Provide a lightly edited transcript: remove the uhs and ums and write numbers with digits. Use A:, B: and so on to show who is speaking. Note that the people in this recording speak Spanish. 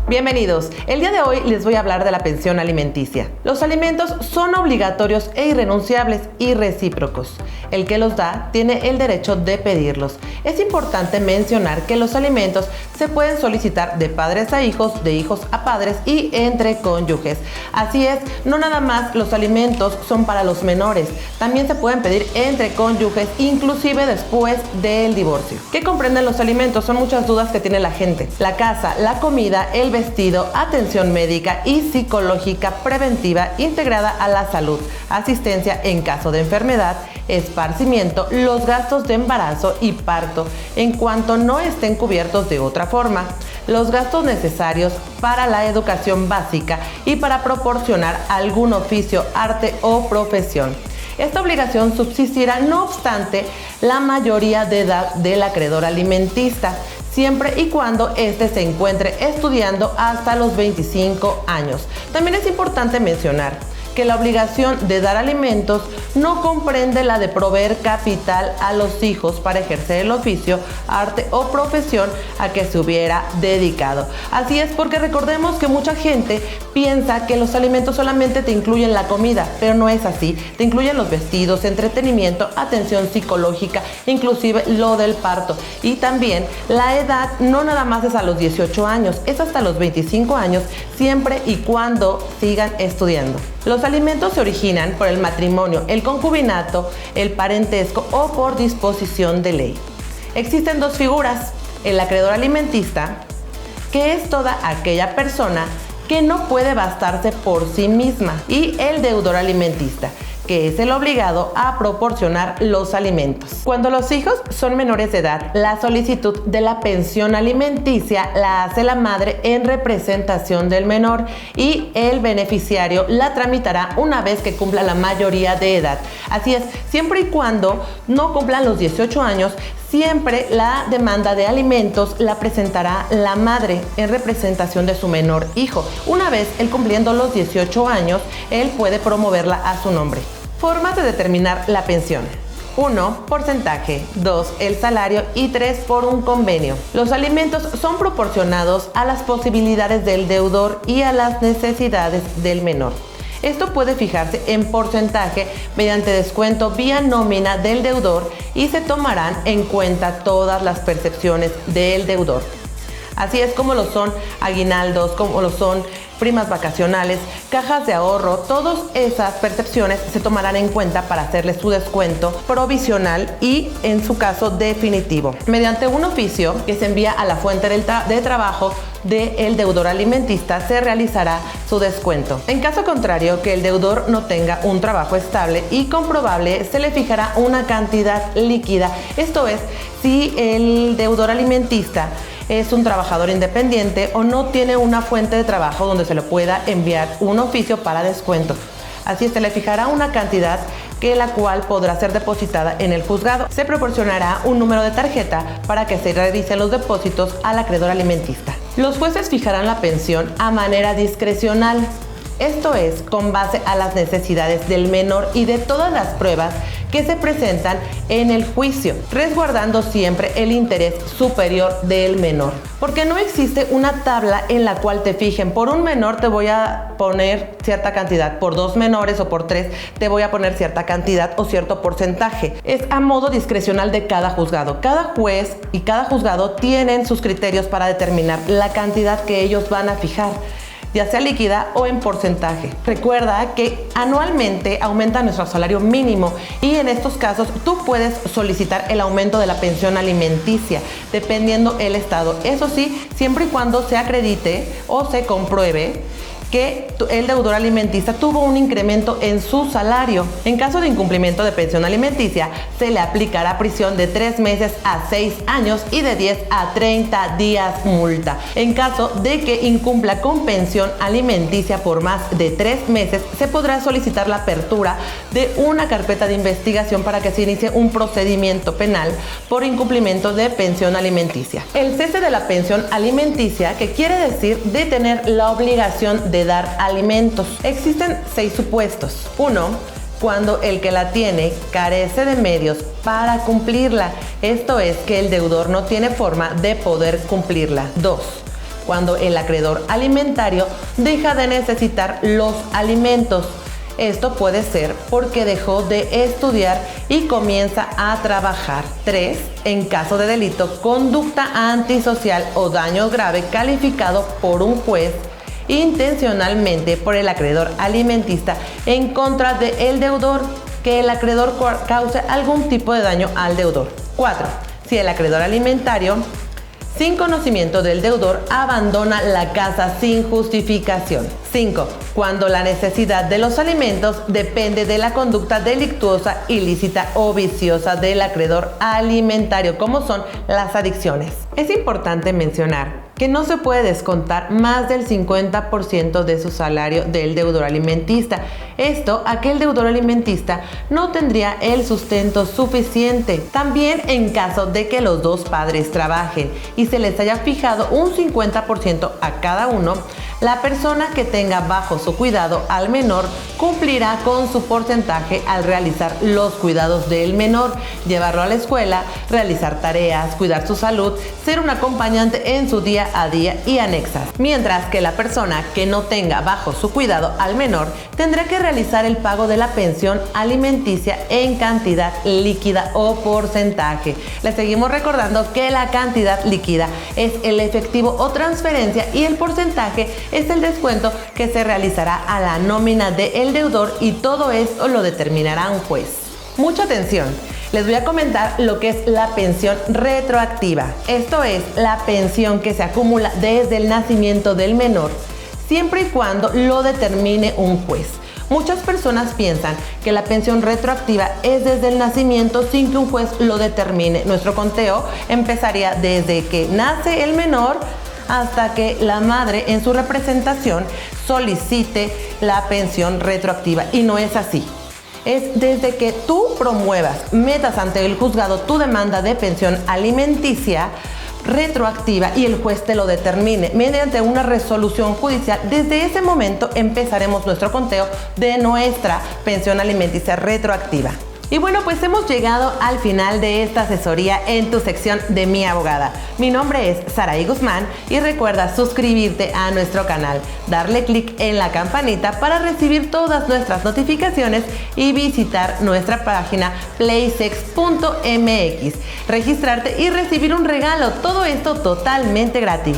A: Bienvenidos. El día de hoy les voy a hablar de la pensión alimenticia. Los alimentos son obligatorios e irrenunciables y recíprocos. El que los da tiene el derecho de pedirlos. Es importante mencionar que los alimentos se pueden solicitar de padres a hijos, de hijos a padres y entre cónyuges. Así es, no nada más los alimentos son para los menores, también se pueden pedir entre cónyuges, inclusive después del divorcio. ¿Qué comprenden los alimentos? Son muchas dudas que tiene la gente. La casa, la comida, el vestido, atención médica y psicológica preventiva integrada a la salud, asistencia en caso de enfermedad, esparcimiento, los gastos de embarazo y parto, en cuanto no estén cubiertos de otra forma, los gastos necesarios para la educación básica y para proporcionar algún oficio, arte o profesión. Esta obligación subsistirá, no obstante, la mayoría de edad del acreedor alimentista, siempre y cuando éste se encuentre estudiando hasta los 25 años. También es importante mencionar que la obligación de dar alimentos no comprende la de proveer capital a los hijos para ejercer el oficio, arte o profesión a que se hubiera dedicado. Así es, porque recordemos que mucha gente piensa que los alimentos solamente te incluyen la comida, pero no es así. Te incluyen los vestidos, entretenimiento, atención psicológica, inclusive lo del parto. Y también la edad no nada más es a los 18 años, es hasta los 25 años, siempre y cuando sigan estudiando. Los alimentos se originan por el matrimonio, el concubinato, el parentesco o por disposición de ley. Existen dos figuras: el acreedor alimentista, que es toda aquella persona que no puede bastarse por sí misma, y el deudor alimentista, que es el obligado a proporcionar los alimentos. Cuando los hijos son menores de edad, la solicitud de la pensión alimenticia la hace la madre en representación del menor y el beneficiario la tramitará una vez que cumpla la mayoría de edad. Así es, siempre y cuando no cumplan los 18 años, siempre la demanda de alimentos la presentará la madre en representación de su menor hijo. Una vez él cumpliendo los 18 años, él puede promoverla a su nombre. Formas de determinar la pensión: 1. Porcentaje. 2. El salario. Y 3. Por un convenio. Los alimentos son proporcionados a las posibilidades del deudor y a las necesidades del menor. Esto puede fijarse en porcentaje mediante descuento vía nómina del deudor y se tomarán en cuenta todas las percepciones del deudor. Así es como lo son aguinaldos, como lo son primas vacacionales, cajas de ahorro. Todas esas percepciones se tomarán en cuenta para hacerle su descuento provisional y, en su caso, definitivo, mediante un oficio que se envía a la fuente de trabajo del deudor alimentista. Se realizará su descuento. En caso contrario, que el deudor no tenga un trabajo estable y comprobable, se le fijará una cantidad líquida. Esto es, si el deudor alimentista es un trabajador independiente o no tiene una fuente de trabajo donde se le pueda enviar un oficio para descuento. Así se le fijará una cantidad que la cual podrá ser depositada en el juzgado. Se proporcionará un número de tarjeta para que se realicen los depósitos al acreedor alimentista. Los jueces fijarán la pensión a manera discrecional. Esto es, con base a las necesidades del menor y de todas las pruebas que se presentan en el juicio, resguardando siempre el interés superior del menor. Porque no existe una tabla en la cual te fijen: por un menor te voy a poner cierta cantidad, por dos menores o por tres te voy a poner cierta cantidad o cierto porcentaje. Es a modo discrecional de cada juzgado. Cada juez y cada juzgado tienen sus criterios para determinar la cantidad que ellos van a fijar, ya sea líquida o en porcentaje. Recuerda que anualmente aumenta nuestro salario mínimo y en estos casos tú puedes solicitar el aumento de la pensión alimenticia dependiendo el estado. Eso sí, siempre y cuando se acredite o se compruebe que el deudor alimentista tuvo un incremento en su salario. En caso de incumplimiento de pensión alimenticia, se le aplicará prisión de 3 meses a 6 años y de 10 a 30 días multa. En caso de que incumpla con pensión alimenticia por más de 3 meses, se podrá solicitar la apertura de una carpeta de investigación para que se inicie un procedimiento penal por incumplimiento de pensión alimenticia. El cese de la pensión alimenticia, que quiere decir de tener la obligación de dar alimentos. Existen 6 supuestos. 1. Cuando el que la tiene carece de medios para cumplirla. Esto es, que el deudor no tiene forma de poder cumplirla. 2. cuando el acreedor alimentario deja de necesitar los alimentos. Esto puede ser porque dejó de estudiar y comienza a trabajar. 3. En caso de delito, conducta antisocial o daño grave calificado por un juez intencionalmente por el acreedor alimentista en contra del deudor, que el acreedor cause algún tipo de daño al deudor. 4. Si el acreedor alimentario, sin conocimiento del deudor, abandona la casa sin justificación. 5. Cuando la necesidad de los alimentos depende de la conducta delictuosa, ilícita o viciosa del acreedor alimentario, como son las adicciones. Es importante mencionar que no se puede descontar más del 50% de su salario del deudor alimentista. Esto, aquel deudor alimentista no tendría el sustento suficiente. También en caso de que los dos padres trabajen y se les haya fijado un 50% a cada uno, la persona que tenga bajo su cuidado al menor cumplirá con su porcentaje al realizar los cuidados del menor, llevarlo a la escuela, realizar tareas, cuidar su salud, ser un acompañante en su día a día y anexas. Mientras que la persona que no tenga bajo su cuidado al menor tendrá que realizar el pago de la pensión alimenticia en cantidad líquida o porcentaje. Le seguimos recordando que la cantidad líquida es el efectivo o transferencia y el porcentaje es el descuento que se realizará a la nómina del deudor, y todo esto lo determinará un juez. Mucha atención. Les voy a comentar lo que es la pensión retroactiva. Esto es la pensión que se acumula desde el nacimiento del menor, siempre y cuando lo determine un juez. Muchas personas piensan que la pensión retroactiva es desde el nacimiento sin que un juez lo determine. Nuestro conteo empezaría desde que nace el menor hasta que la madre en su representación solicite la pensión retroactiva, y no es así. Es desde que tú promuevas, metas ante el juzgado tu demanda de pensión alimenticia retroactiva y el juez te lo determine mediante una resolución judicial. Desde ese momento empezaremos nuestro conteo de nuestra pensión alimenticia retroactiva. Y bueno, pues hemos llegado al final de esta asesoría en tu sección de Mi Abogada. Mi nombre es Saraí Guzmán y recuerda suscribirte a nuestro canal, darle clic en la campanita para recibir todas nuestras notificaciones y visitar nuestra página playsex.mx, registrarte y recibir un regalo, todo esto totalmente gratis.